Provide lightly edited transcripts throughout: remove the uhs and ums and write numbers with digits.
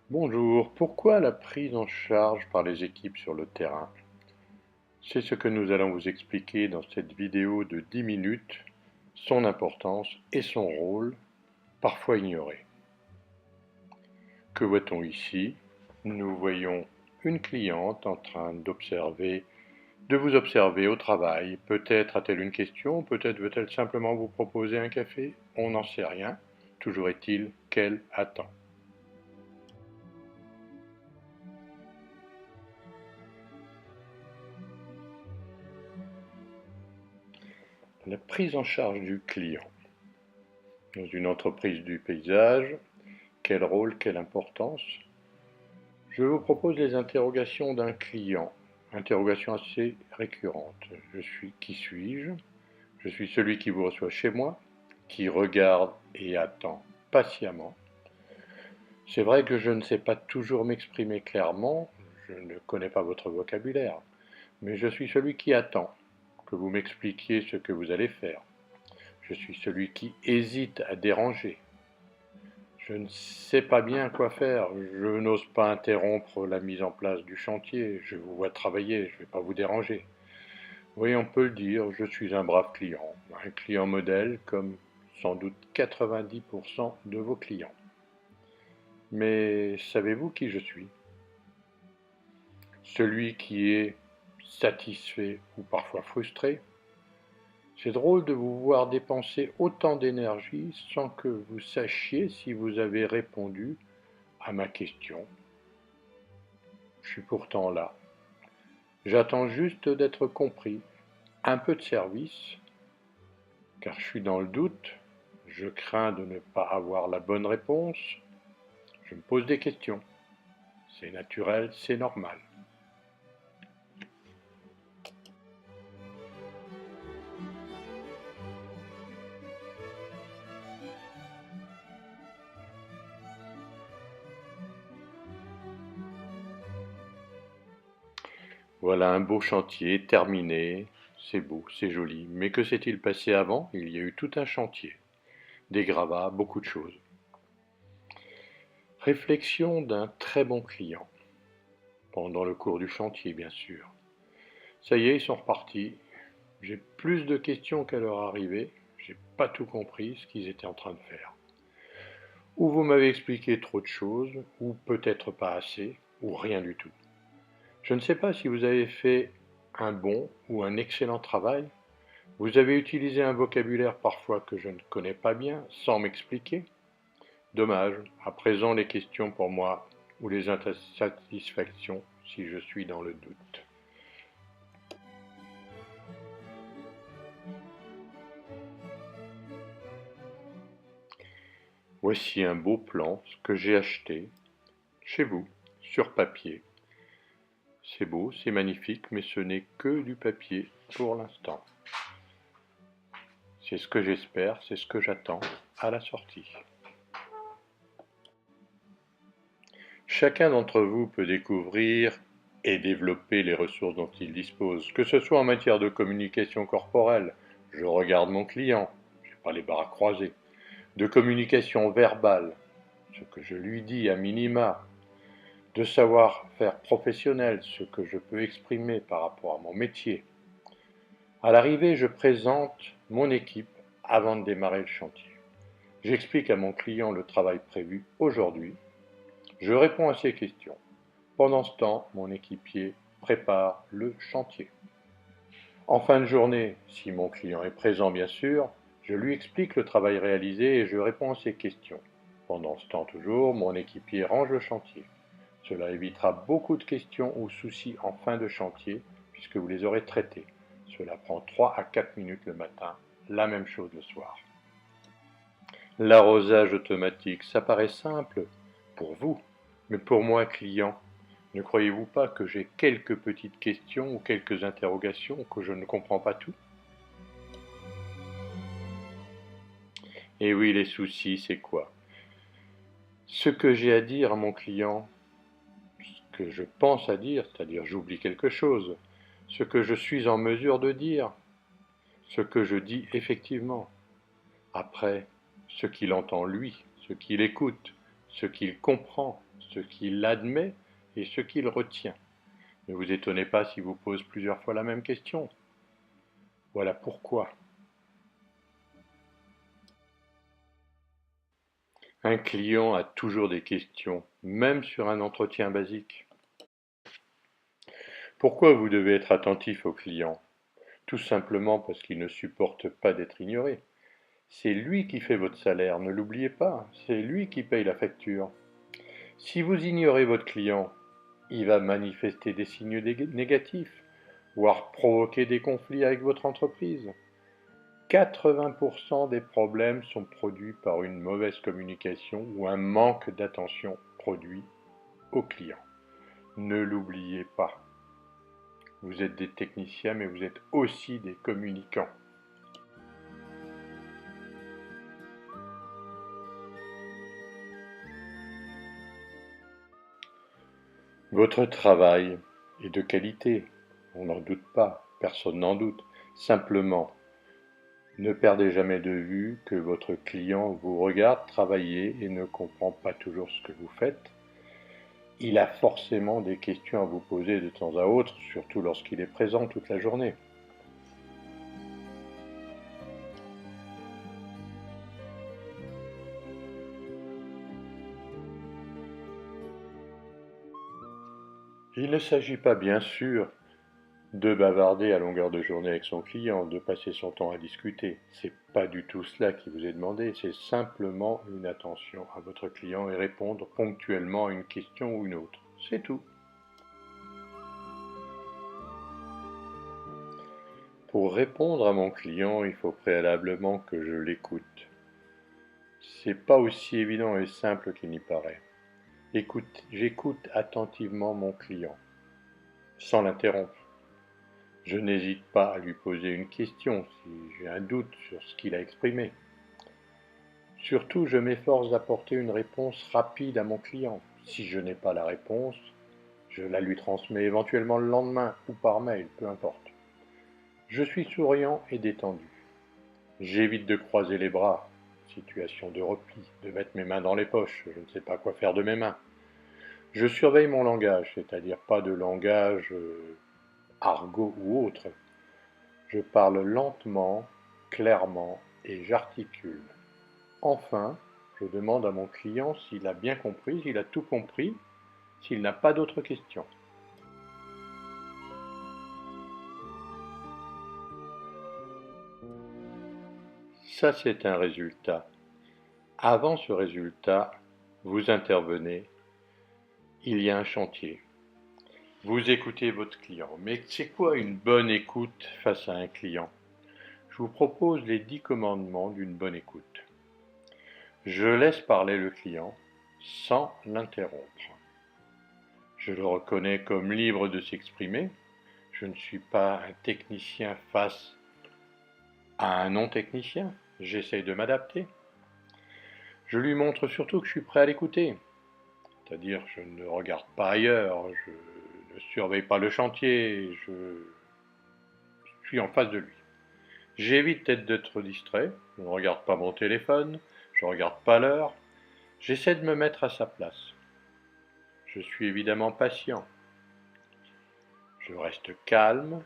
Bonjour, pourquoi la prise en charge par les équipes sur le terrain? C'est ce que nous allons vous expliquer dans cette vidéo de 10 minutes, son importance et son rôle, parfois ignoré. Que voit-on ici? Nous voyons une cliente en train de vous observer au travail. Peut-être a-t-elle une question, peut-être veut-elle simplement vous proposer un café, on n'en sait rien. Toujours est-il qu'elle attend. La prise en charge du client. Dans une entreprise du paysage, quel rôle, quelle importance? Je vous propose les interrogations d'un client, interrogations assez récurrentes. Qui suis-je? Je suis celui qui vous reçoit chez moi, qui regarde et attend patiemment. C'est vrai que je ne sais pas toujours m'exprimer clairement, je ne connais pas votre vocabulaire, mais je suis celui qui attend que vous m'expliquiez ce que vous allez faire. Je suis celui qui hésite à déranger. Je ne sais pas bien quoi faire, je n'ose pas interrompre la mise en place du chantier, je vous vois travailler, je ne vais pas vous déranger. Oui, on peut le dire, je suis un brave client, un client modèle comme sans doute 90% de vos clients. Mais savez-vous qui je suis? Celui qui est satisfait ou parfois frustré? C'est drôle de vous voir dépenser autant d'énergie sans que vous sachiez si vous avez répondu à ma question. Je suis pourtant là. J'attends juste d'être compris, un peu de service, car je suis dans le doute, je crains de ne pas avoir la bonne réponse, je me pose des questions. C'est naturel, c'est normal. Voilà un beau chantier terminé, c'est beau, c'est joli, mais que s'est-il passé avant? Il y a eu tout un chantier, des gravats, beaucoup de choses. Réflexion d'un très bon client, pendant le cours du chantier bien sûr. Ça y est, ils sont repartis. J'ai plus de questions qu'à leur arrivée. J'ai pas tout compris ce qu'ils étaient en train de faire. Ou vous m'avez expliqué trop de choses, ou peut-être pas assez, ou rien du tout. Je ne sais pas si vous avez fait un bon ou un excellent travail. Vous avez utilisé un vocabulaire parfois que je ne connais pas bien, sans m'expliquer. Dommage, à présent les questions pour moi, ou les insatisfactions si je suis dans le doute. Voici un beau plan, ce que j'ai acheté, chez vous, sur papier. C'est beau, c'est magnifique, mais ce n'est que du papier pour l'instant. C'est ce que j'espère, c'est ce que j'attends à la sortie. Chacun d'entre vous peut découvrir et développer les ressources dont il dispose, que ce soit en matière de communication corporelle, je regarde mon client, je n'ai pas les bras croisés, de communication verbale, ce que je lui dis à minima, de savoir-faire professionnel, ce que je peux exprimer par rapport à mon métier. À l'arrivée, je présente mon équipe avant de démarrer le chantier. J'explique à mon client le travail prévu aujourd'hui. Je réponds à ses questions. Pendant ce temps, mon équipier prépare le chantier. En fin de journée, si mon client est présent bien sûr, je lui explique le travail réalisé et je réponds à ses questions. Pendant ce temps toujours, mon équipier range le chantier. Cela évitera beaucoup de questions ou soucis en fin de chantier puisque vous les aurez traités. Cela prend 3 à 4 minutes le matin, la même chose le soir. L'arrosage automatique, ça paraît simple pour vous, mais pour moi, client, ne croyez-vous pas que j'ai quelques petites questions ou quelques interrogations que je ne comprends pas tout? Et oui, les soucis, c'est quoi? Ce que j'ai à dire à mon client, ce que je pense à dire, c'est-à-dire j'oublie quelque chose, ce que je suis en mesure de dire, ce que je dis effectivement. Après, ce qu'il entend lui, ce qu'il écoute, ce qu'il comprend, ce qu'il admet et ce qu'il retient. Ne vous étonnez pas s'il vous pose plusieurs fois la même question. Voilà pourquoi. Un client a toujours des questions, même sur un entretien basique. Pourquoi vous devez être attentif au client? Tout simplement parce qu'il ne supporte pas d'être ignoré. C'est lui qui fait votre salaire, ne l'oubliez pas, c'est lui qui paye la facture. Si vous ignorez votre client, il va manifester des signes négatifs, voire provoquer des conflits avec votre entreprise. 80% des problèmes sont produits par une mauvaise communication ou un manque d'attention produit au client. Ne l'oubliez pas. Vous êtes des techniciens, mais vous êtes aussi des communicants. Votre travail est de qualité, on n'en doute pas, personne n'en doute. Simplement, ne perdez jamais de vue que votre client vous regarde travailler et ne comprend pas toujours ce que vous faites. Il a forcément des questions à vous poser de temps à autre, surtout lorsqu'il est présent toute la journée. Il ne s'agit pas bien sûr de bavarder à longueur de journée avec son client, de passer son temps à discuter. C'est pas du tout cela qui vous est demandé, c'est simplement une attention à votre client et répondre ponctuellement à une question ou une autre. C'est tout. Pour répondre à mon client, il faut préalablement que je l'écoute. C'est pas aussi évident et simple qu'il n'y paraît. J'écoute attentivement mon client, sans l'interrompre. Je n'hésite pas à lui poser une question si j'ai un doute sur ce qu'il a exprimé. Surtout, je m'efforce d'apporter une réponse rapide à mon client. Si je n'ai pas la réponse, je la lui transmets éventuellement le lendemain ou par mail, peu importe. Je suis souriant et détendu. J'évite de croiser les bras, situation de repli, de mettre mes mains dans les poches, je ne sais pas quoi faire de mes mains. Je surveille mon langage, c'est-à-dire pas de langage argot ou autre. Je parle lentement, clairement et j'articule. Enfin, je demande à mon client s'il a bien compris, s'il a tout compris, s'il n'a pas d'autres questions. Ça, c'est un résultat. Avant ce résultat, vous intervenez, il y a un chantier. Vous écoutez votre client. Mais c'est quoi une bonne écoute face à un client? Je vous propose les 10 commandements d'une bonne écoute. Je laisse parler le client sans l'interrompre. Je le reconnais comme libre de s'exprimer. Je ne suis pas un technicien face à un non-technicien. J'essaye de m'adapter. Je lui montre surtout que je suis prêt à l'écouter. C'est-à-dire, je ne regarde pas ailleurs, je ne surveille pas le chantier, je suis en face de lui. J'évite d'être distrait, je ne regarde pas mon téléphone, je ne regarde pas l'heure, j'essaie de me mettre à sa place. Je suis évidemment patient. Je reste calme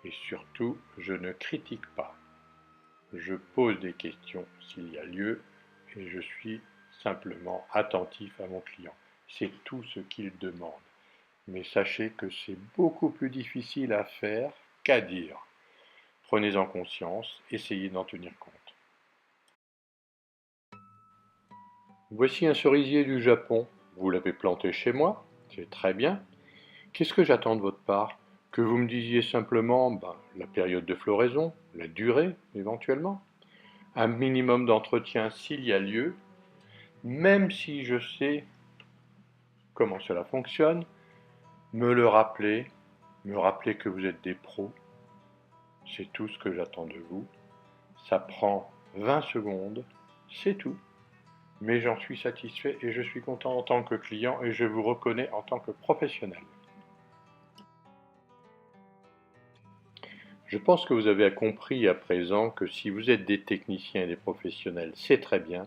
et surtout, je ne critique pas. Je pose des questions s'il y a lieu et je suis simplement attentif à mon client. C'est tout ce qu'il demande. Mais sachez que c'est beaucoup plus difficile à faire qu'à dire. Prenez-en conscience, essayez d'en tenir compte. Voici un cerisier du Japon. Vous l'avez planté chez moi, c'est très bien. Qu'est-ce que j'attends de votre part? Que vous me disiez simplement la période de floraison, la durée éventuellement, un minimum d'entretien s'il y a lieu, même si je sais comment cela fonctionne, me rappeler que vous êtes des pros, c'est tout ce que j'attends de vous. Ça prend 20 secondes, c'est tout. Mais j'en suis satisfait et je suis content en tant que client et je vous reconnais en tant que professionnel. Je pense que vous avez compris à présent que si vous êtes des techniciens et des professionnels, c'est très bien,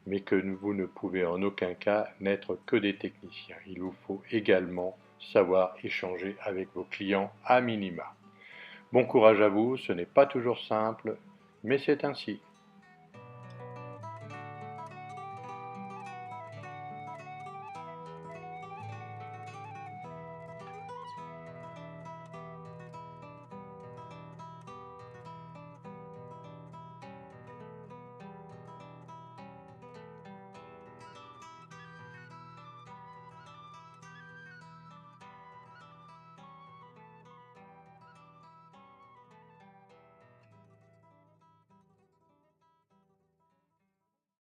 mais que vous ne pouvez en aucun cas n'être que des techniciens. Il vous faut également savoir échanger avec vos clients à minima. Bon courage à vous, ce n'est pas toujours simple, mais c'est ainsi.